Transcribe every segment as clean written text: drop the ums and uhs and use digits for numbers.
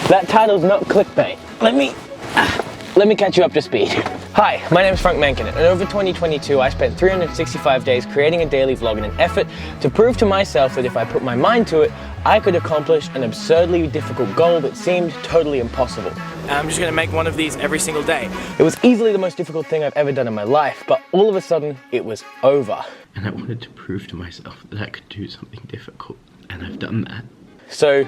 That title's not clickbait. Let me catch you up to speed. Hi, my name is Frank Menken, and over 2022 I spent 365 days creating a daily vlog in an effort to prove to myself that if I put my mind to it, I could accomplish an absurdly difficult goal that seemed totally impossible. I'm just gonna make one of these every single day. It was easily the most difficult thing I've ever done in my life, but all of a sudden, it was over. And I wanted to prove to myself that I could do something difficult, and I've done that. So,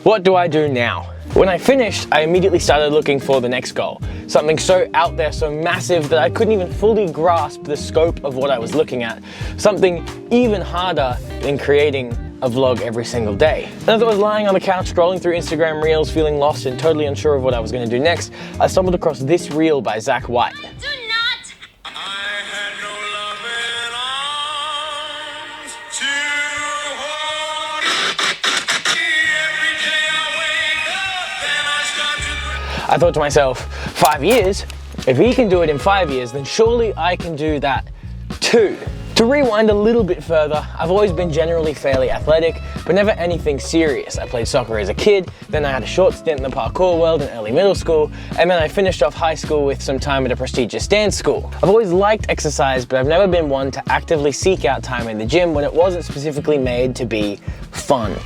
what do I do now? When I finished, I immediately started looking for the next goal. Something so out there, so massive that I couldn't even fully grasp the scope of what I was looking at. Something even harder than creating a vlog every single day. And as I was lying on the couch scrolling through Instagram Reels, feeling lost and totally unsure of what I was going to do next, I stumbled across this reel by Zach White. I thought to myself, 5 years? If he can do it in 5 years, then surely I can do that too. To rewind a little bit further, I've always been generally fairly athletic, but never anything serious. I played soccer as a kid, then I had a short stint in the parkour world in early middle school, and then I finished off high school with some time at a prestigious dance school. I've always liked exercise, but I've never been one to actively seek out time in the gym when it wasn't specifically made to be fun.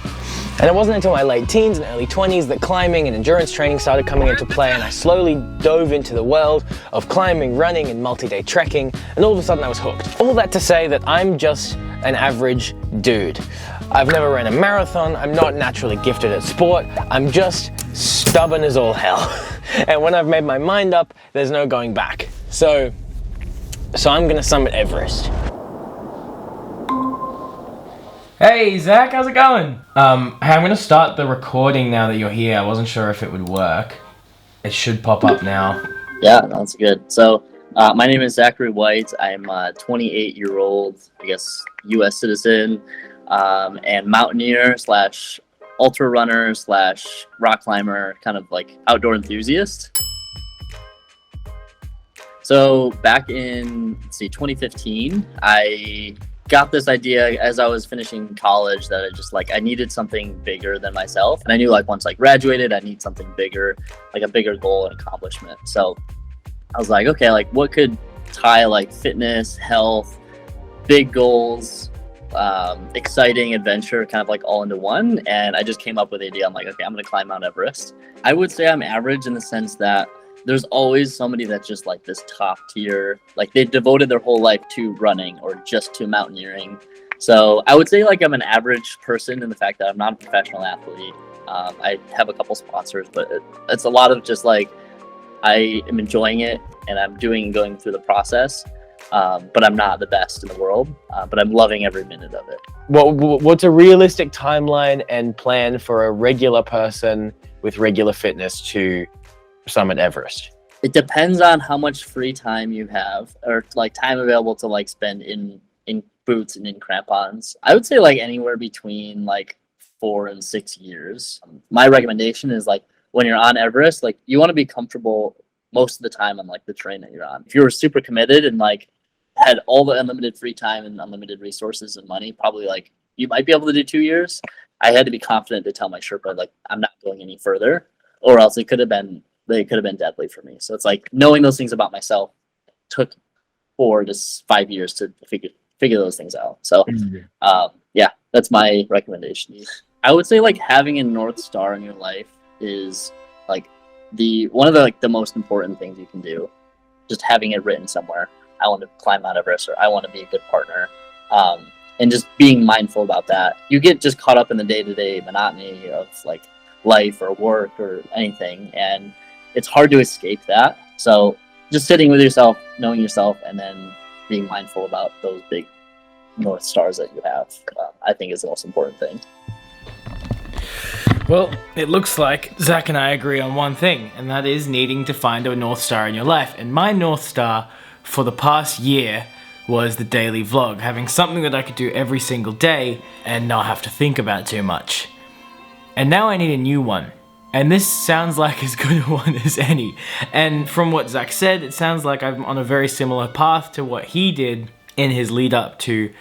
And it wasn't until my late teens and early 20s that climbing and endurance training started coming into play, and I slowly dove into the world of climbing, running, and multi-day trekking, and all of a sudden I was hooked. All that to say that I'm just an average dude. I've never ran a marathon, I'm not naturally gifted at sport, I'm just stubborn as all hell. And when I've made my mind up, there's no going back. So I'm gonna summit Everest. Hey Zach, how's it going? Hey, I'm gonna start the recording now that you're here. I wasn't sure if it would work. It should pop up now. Yeah, that's good. So, my name is Zachary White. I'm a 28-year-old, I guess, U.S. citizen, and mountaineer slash ultra runner slash rock climber, kind of like outdoor enthusiast. So back in, 2015, I got this idea as I was finishing college that I needed something bigger than myself. And I knew once I graduated, I need something bigger, like a bigger goal and accomplishment. So I was like, okay, what could tie fitness, health, big goals, exciting adventure, kind of all into one. And I just came up with the idea. I'm like, okay, I'm going to climb Mount Everest. I would say I'm average in the sense that there's always somebody that's just this top tier, they've devoted their whole life to running or just to mountaineering. So I would say I'm an average person in the fact that I'm not a professional athlete. I have a couple sponsors, but it's a lot of just I am enjoying it and I'm going through the process. But I'm not the best in the world, but I'm loving every minute of it. What's a realistic timeline and plan for a regular person with regular fitness to summit Everest? It depends on how much free time you have, or time available to spend in boots and in crampons. I would say anywhere between 4 and 6 years. My recommendation is when you're on Everest, you want to be comfortable most of the time on the terrain that you're on. If you were super committed and had all the unlimited free time and unlimited resources and money, probably you might be able to do 2 years. I had to be confident to tell my Sherpa I'm not going any further, or else they could have been deadly for me. So it's knowing those things about myself took 4 to 5 years to figure those things out. So yeah, that's my recommendation. I would say having a North Star in your life is one of the most important things you can do. Just having it written somewhere. I want to climb Mount Everest, or I want to be a good partner. And just being mindful about that. You get just caught up in the day-to-day monotony of life or work or anything, and it's hard to escape that. So just sitting with yourself, knowing yourself, and then being mindful about those big North Stars that you have, I think is the most important thing. Well, it looks like Zach and I agree on one thing, and that is needing to find a North Star in your life. And my North Star for the past year was the daily vlog, having something that I could do every single day and not have to think about too much. And now I need a new one. And this sounds like as good a one as any. And from what Zach said, it sounds like I'm on a very similar path to what he did in his lead up to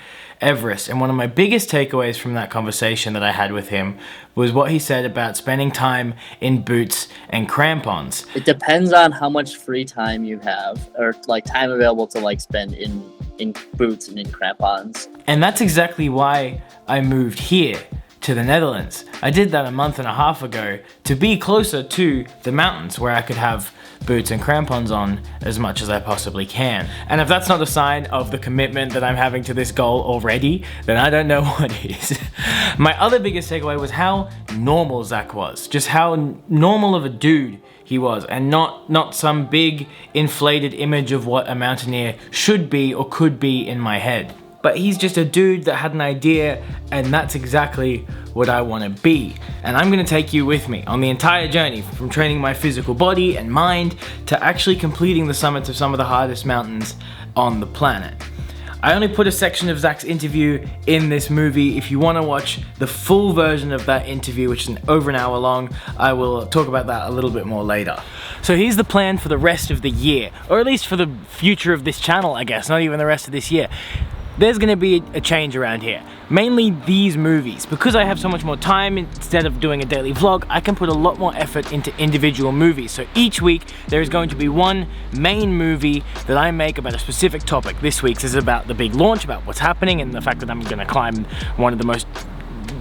Everest. And one of my biggest takeaways from that conversation that I had with him was what he said about spending time in boots and crampons. It depends on how much free time you have, or like time available to like spend in boots and in crampons. And that's exactly why I moved here to the Netherlands. I did that a month and a half ago to be closer to the mountains where I could have boots and crampons on as much as I possibly can. And if that's not a sign of the commitment that I'm having to this goal already, then I don't know what is. My other biggest takeaway was how normal Zach was. Just how normal of a dude he was, and not some big inflated image of what a mountaineer should be or could be in my head. But he's just a dude that had an idea, and that's exactly what I want to be. And I'm going to take you with me on the entire journey, from training my physical body and mind to actually completing the summits of some of the hardest mountains on the planet. I only put a section of Zach's interview in this movie. If you want to watch the full version of that interview, which is over an hour long, I will talk about that a little bit more later. So here's the plan for the rest of the year, or at least for the future of this channel, I guess, not even the rest of this year. There's going to be a change around here. Mainly these movies. Because I have so much more time, instead of doing a daily vlog, I can put a lot more effort into individual movies. So each week, there is going to be one main movie that I make about a specific topic. This week's is about the big launch, about what's happening, and the fact that I'm going to climb one of the most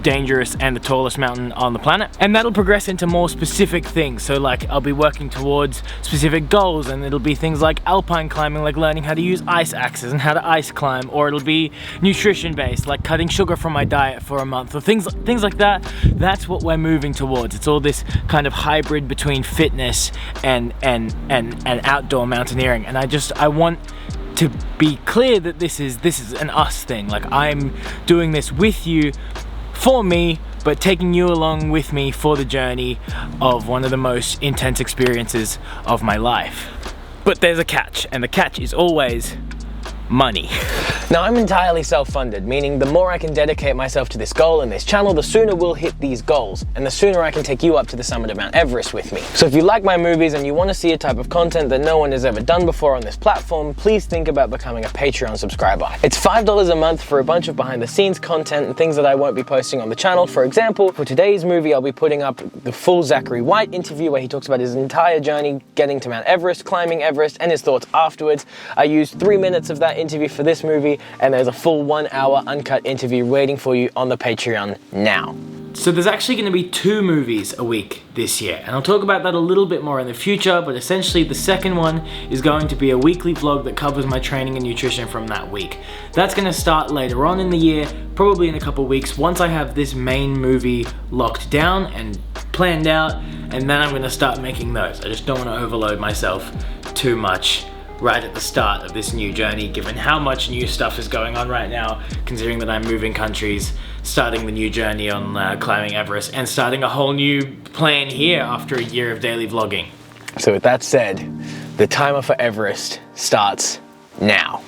dangerous and the tallest mountain on the planet. And that'll progress into more specific things. So like I'll be working towards specific goals, and it'll be things like alpine climbing, like learning how to use ice axes and how to ice climb, or it'll be nutrition based, like cutting sugar from my diet for a month, or things like that. That's what we're moving towards. It's all this kind of hybrid between fitness and outdoor mountaineering. And I want to be clear that this is an us thing. Like I'm doing this with you, for me, but taking you along with me for the journey of one of the most intense experiences of my life. But there's a catch, and the catch is always money. Now, I'm entirely self-funded, meaning the more I can dedicate myself to this goal and this channel, the sooner we'll hit these goals, and the sooner I can take you up to the summit of Mount Everest with me. So if you like my movies and you want to see a type of content that no one has ever done before on this platform, please think about becoming a Patreon subscriber. It's $5 a month for a bunch of behind the scenes content and things that I won't be posting on the channel. For example, for today's movie, I'll be putting up the full Zachary White interview where he talks about his entire journey getting to Mount Everest, climbing Everest, and his thoughts afterwards. I used 3 minutes of that interview for this movie, and there's a full 1 hour uncut interview waiting for you on the Patreon now. So there's actually going to be 2 movies a week this year, and I'll talk about that a little bit more in the future, but essentially the second one is going to be a weekly vlog that covers my training and nutrition from that week. That's going to start later on in the year, probably in a couple weeks, once I have this main movie locked down and planned out, and then I'm going to start making those. I just don't want to overload myself too much right at the start of this new journey, given how much new stuff is going on right now, considering that I'm moving countries, starting the new journey on climbing Everest, and starting a whole new plan here after a year of daily vlogging. So with that said, the timer for Everest starts now.